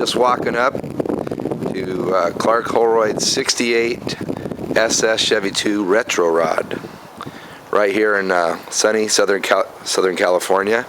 Just walking up to Clark Holroyd's 68 SS Chevy II Retro Rod right here in sunny Southern California.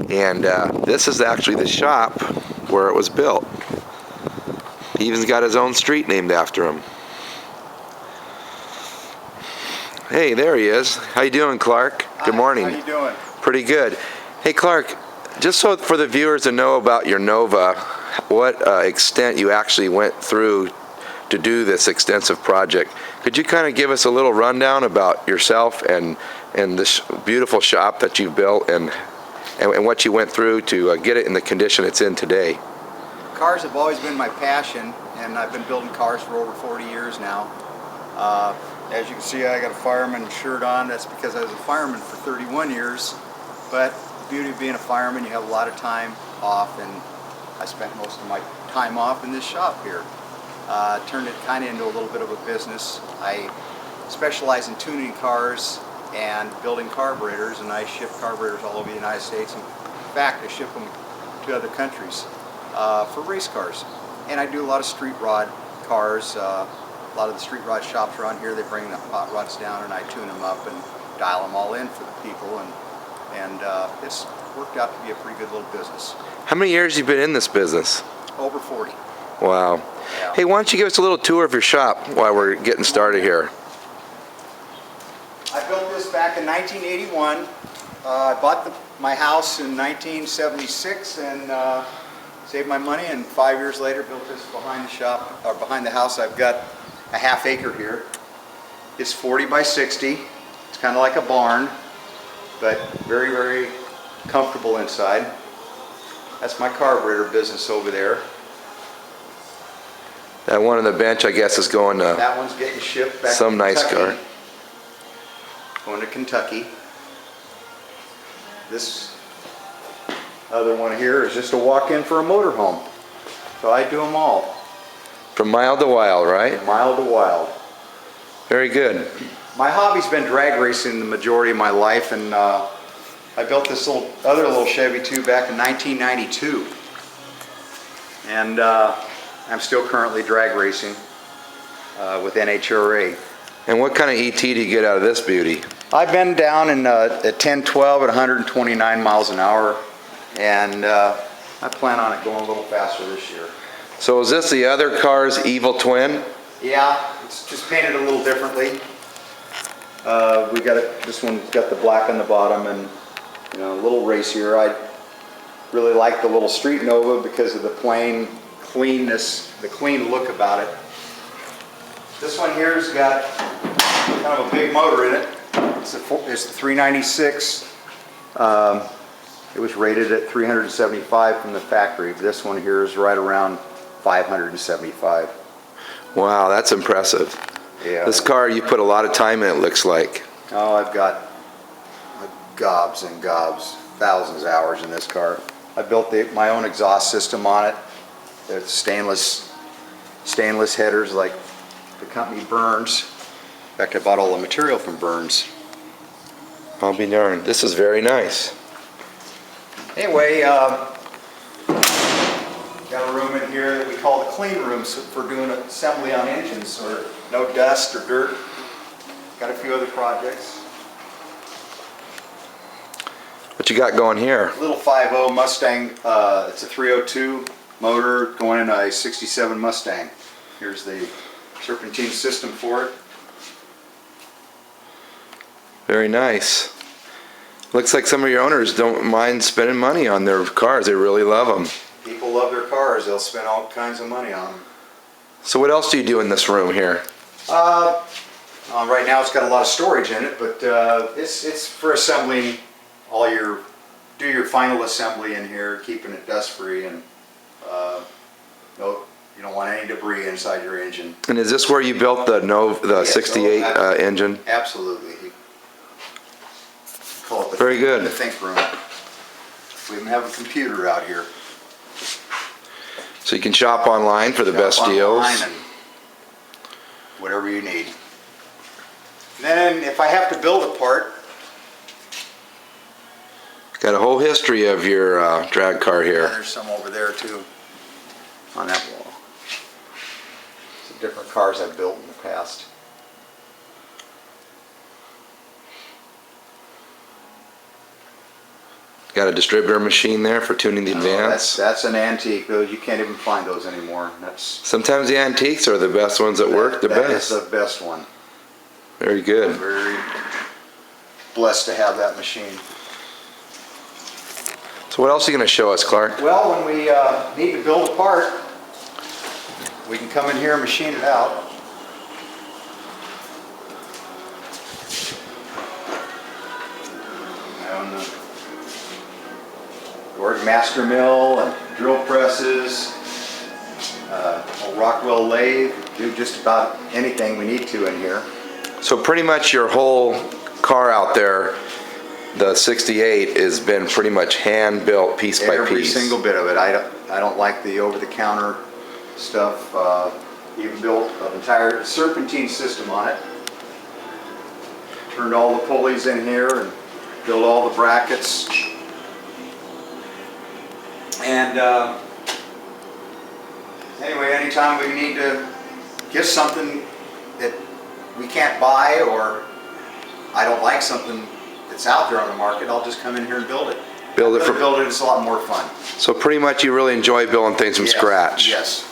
And this is actually the shop where it was built. He even's got his own street named after him. Hey, there he is. How you doing, Clark? Good morning. How you doing? Pretty good. Hey, Clark, just so for the viewers to know about your Nova, what extent you actually went through to do this extensive project, could you kind of give us a little rundown about yourself and this beautiful shop that you've built and what you went through to get it in the condition it's in today? Cars have always been my passion, and I've been building cars for over 40 years now. As you can see, I got a fireman shirt on. That's because I was a fireman for 31 years. But the beauty of being a fireman, you have a lot of time off, and I spent most of my time off in this shop here. Turned it kind of into a little bit of a business. I specialize in tuning cars and building carburetors, and I ship carburetors all over the United States. In fact, I ship them to other countries for race cars. And I do a lot of street rod cars. A lot of the street rod shops around here, they bring the hot rods down and I tune them up and dial them all in for the people, and it's worked out to be a pretty good little business. How many years have you been in this business? Over 40. Wow. Yeah. Hey, why don't you give us a little tour of your shop while we're getting started here? I built this back in 1981. I bought my house in 1976 and saved my money, and 5 years later built this behind the shop, or behind the house. I've got a half acre here. It's 40 by 60. It's kind of like a barn, but very, very comfortable inside. That's my carburetor business over there. That one on the bench, I guess, is going to that one's getting shipped back some to nice Kentucky. car. Going to Kentucky. This other one here is just a walk-in for a motorhome. So I do them all. From mild to wild, right? From mild to wild. Very good. My hobby's been drag racing the majority of my life, and I built this other little Chevy II back in 1992. And I'm still currently drag racing with NHRA. And what kind of ET do you get out of this beauty? I've been down in at 10, 12 at 129 miles an hour, and I plan on it going a little faster this year. So is this the other car's evil twin? Yeah, it's just painted a little differently. We got it. This one's got the black on the bottom, and a little racier. I really like the little Street Nova because of the plain cleanness, the clean look about it. This one here's got kind of a big motor in it. It's the 396. It was rated at 375 from the factory. This one here is right around 575. Wow, that's impressive. Yeah. This car, you put a lot of time in, it looks like. Oh, I've got gobs and gobs, thousands of hours in this car. I built my own exhaust system on it. It's stainless headers like the company Burns. In fact, I bought all the material from Burns. I'll be darned. This is very nice. Anyway, got a room in here that we call the clean room for doing assembly on engines, or no dust or dirt. Got a few other projects. What you got going here? Little 5.0 Mustang. It's a 302 motor going in a 67 Mustang. Here's the serpentine system for it. Very nice. Looks like some of your owners don't mind spending money on their cars. They really love them. People love their cars. They'll spend all kinds of money on them. So what else do you do in this room here? Right now it's got a lot of storage in it, but it's for assembling do your final assembly in here, keeping it dust free, and you don't want any debris inside your engine. And is this where you built the Yes, 68 absolutely. engine? Absolutely. Call it the Very good. The think room. We even have a computer out here. So you can shop online for the best Shop deals. online and whatever you need. Then if I have to build a part, Got a whole history of your drag car here. there's some over there too. on that wall. Some different cars I've built in the past. Got a distributor machine there for tuning the advance. That's an antique. Those you can't even find those anymore. That's Sometimes the antiques are the best ones that work the best. That is the best one. Very good. I'm very blessed to have that machine. So what else are you going to show us, Clark? Well, when we need to build a part, we can come in here and machine it out. Gordon master mill and drill presses, a Rockwell lathe, do just about anything we need to in here. So pretty much your whole car out there, the 68, has been pretty much hand built piece by piece. Every single bit of it. I don't like the over-the-counter stuff. Even built an entire serpentine system on it. Turned all the pulleys in here and built all the brackets. And anyway, anytime we need to get something that we can't buy, or I don't like something that's out there on the market, I'll just come in here and build it. Build it. It's a lot more fun. So pretty much you really enjoy building things from scratch. Yes.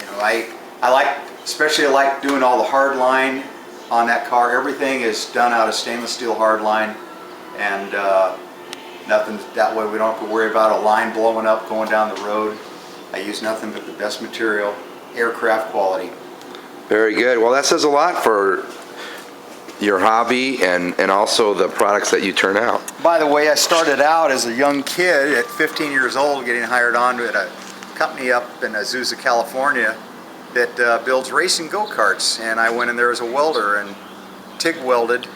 You know, I like, especially I like doing all the hard line on that car. Everything is done out of stainless steel hard line, and nothing, that way we don't have to worry about a line blowing up going down the road. I use nothing but the best material, aircraft quality. Very good. Well, that says a lot for your hobby and also the products that you turn out. By the way, I started out as a young kid at 15 years old getting hired on at a company up in Azusa, California that builds racing go-karts, and I went in there as a welder and TIG welded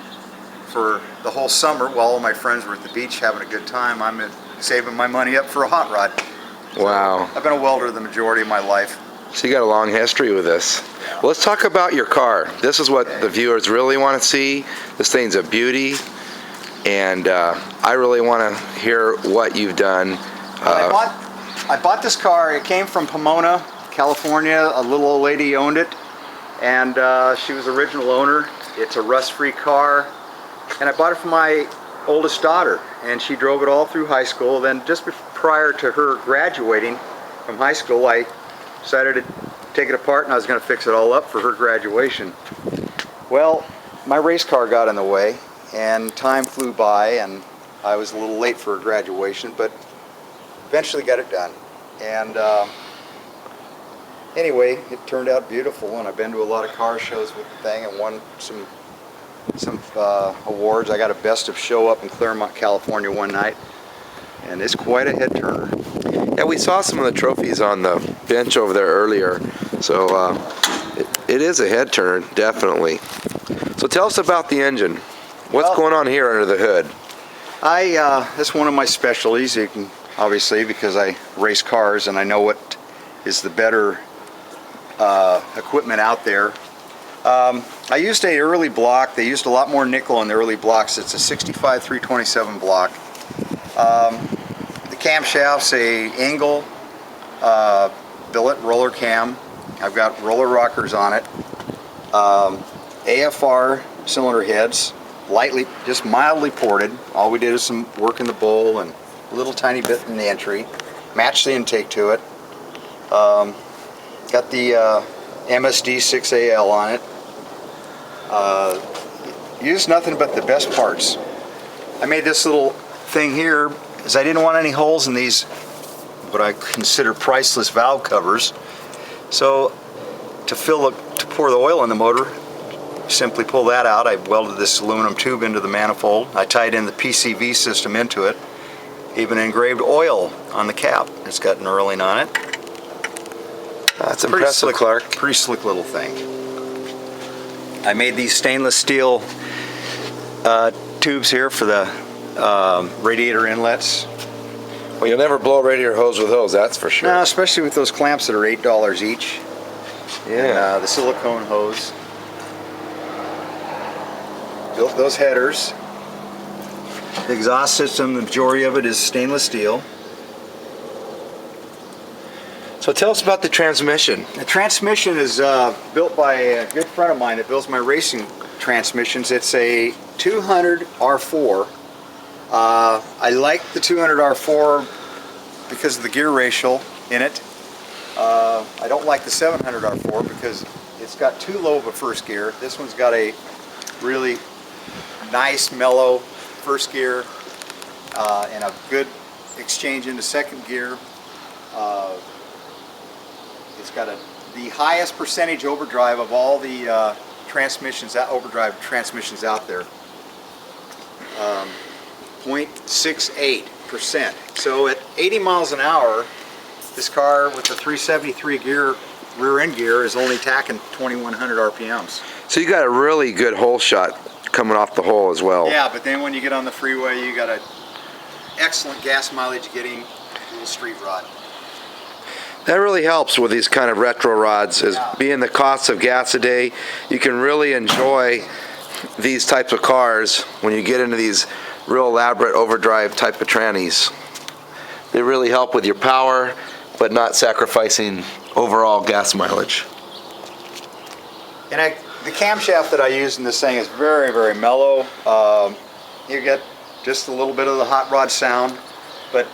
for the whole summer while all my friends were at the beach having a good time. I'm saving my money up for a hot rod. Wow. I've been a welder the majority of my life. So you got a long history with this. Well, let's talk about your car. This is what the viewers really want to see. This thing's a beauty, and I really want to hear what you've done. I bought this car. It came from Pomona, California. A little old lady owned it, and she was the original owner. It's a rust-free car, and I bought it for my oldest daughter, and she drove it all through high school. Then just prior to her graduating from high school, I decided to take it apart, and I was going to fix it all up for her graduation. Well, my race car got in the way, and time flew by, and I was a little late for her graduation, but eventually got it done. And anyway, it turned out beautiful, and I've been to a lot of car shows with the thing and won some awards. I got a best of show up in Claremont, California one night, and it's quite a head turner. Yeah, we saw some of the trophies on the bench over there earlier, so it is a head turner, definitely. So tell us about the engine. What's going on here under the hood? That's one of my specialties, you can, obviously, because I race cars and I know what is the better equipment out there. I used an early block. They used a lot more nickel in the early blocks. It's a 65 327 block. The camshaft's a angle billet roller cam. I've got roller rockers on it. AFR cylinder heads, lightly, just mildly ported. All we did is some work in the bowl and a little tiny bit in the entry. Matched the intake to it. Got the MSD 6AL on it. Used nothing but the best parts. I made this little thing here because I didn't want any holes in these, what I consider priceless valve covers. So to pour the oil in the motor, simply pull that out. I welded this aluminum tube into the manifold. I tied in the PCV system into it. Even engraved oil on the cap. It's got knurling on it. That's impressive, Clark. Pretty slick little thing. I made these stainless steel tubes here for the radiator inlets. Well, you'll never blow a radiator hose with those, that's for sure. No, especially with those clamps that are $8 each. Yeah. And, the silicone hose. Built those headers. The exhaust system, the majority of it is stainless steel. So tell us about the transmission. The transmission is built by a good friend of mine that builds my racing transmissions. It's a 200 R4. I like the 200 R4 because of the gear ratio in it. I don't like the 700 R4 because it's got too low of a first gear. This one's got a really nice, mellow first gear and a good exchange into second gear. It's got the highest percentage overdrive of all the transmissions, overdrive transmissions out there. 0.68%. So at 80 miles an hour, this car with the 373 gear, rear end gear, is only tacking 2100 RPMs. So you got a really good hole shot coming off the hole as well. Yeah, but then when you get on the freeway, you got an excellent gas mileage getting little street rod. That really helps with these kind of retro rods, is being the cost of gas a day. You can really enjoy these types of cars when you get into these real elaborate overdrive type of trannies. They really help with your power, but not sacrificing overall gas mileage. And the camshaft that I use in this thing is very, very mellow. You get just a little bit of the hot rod sound, but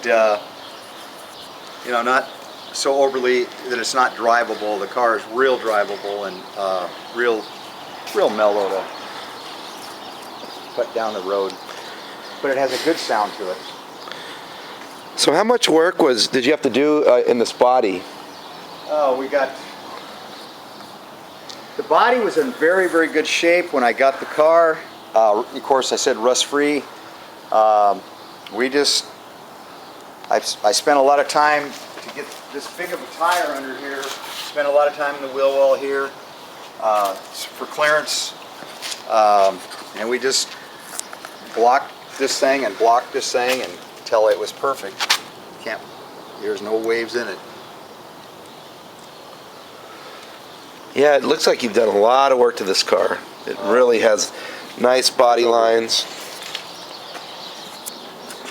you know, not so overly that it's not drivable. The car is real drivable and real mellow to put down the road. But it has a good sound to it. So how much work did you have to do in this body? Oh, the body was in very, very good shape when I got the car. Of course, I said rust-free. I spent a lot of time to get this big of a tire under here. Spent a lot of time in the wheel well here for clearance. And we just blocked this thing and blocked this thing until it was perfect. There's no waves in it. Yeah, it looks like you've done a lot of work to this car. It really has nice body lines.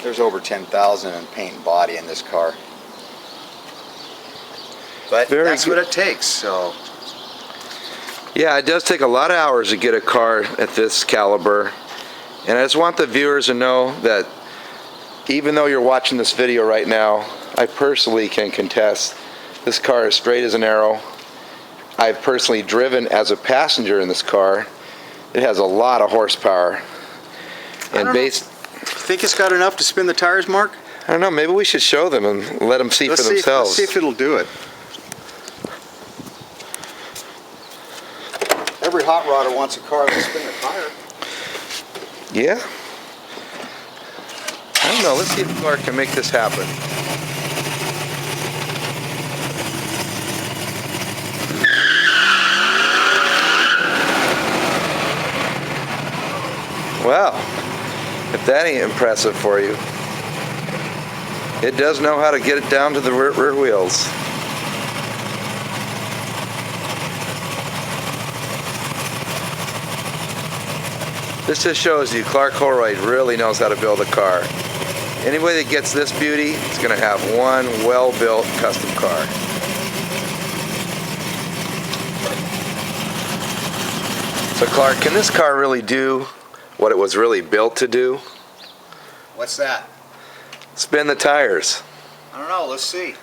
There's over 10,000 in paint and body in this car. But that's what it takes, so. Yeah, it does take a lot of hours to get a car at this caliber. And I just want the viewers to know that even though you're watching this video right now, I personally can contest this car is straight as an arrow. I've personally driven as a passenger in this car. It has a lot of horsepower. And think it's got enough to spin the tires, Mark? I don't know, maybe we should show them and let them see for themselves. Let's see if it'll do it. Every hot rodder wants a car that'll spin a tire. Yeah? I don't know, let's see if Clark can make this happen. Wow, if that ain't impressive for you. It does know how to get it down to the rear wheels. This just shows you Clark Holroyd really knows how to build a car. Anybody that gets this beauty is going to have one well-built custom car. So Clark, can this car really do what it was really built to do? What's that? Spin the tires. I don't know, let's see.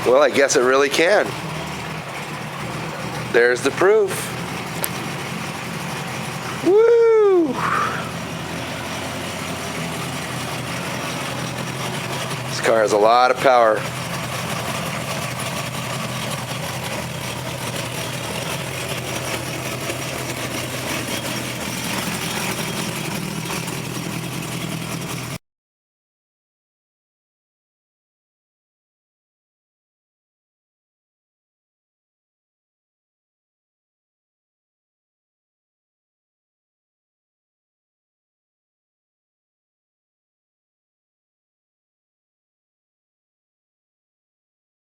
Well, I guess it really can. There's the proof. Woo! This car has a lot of power.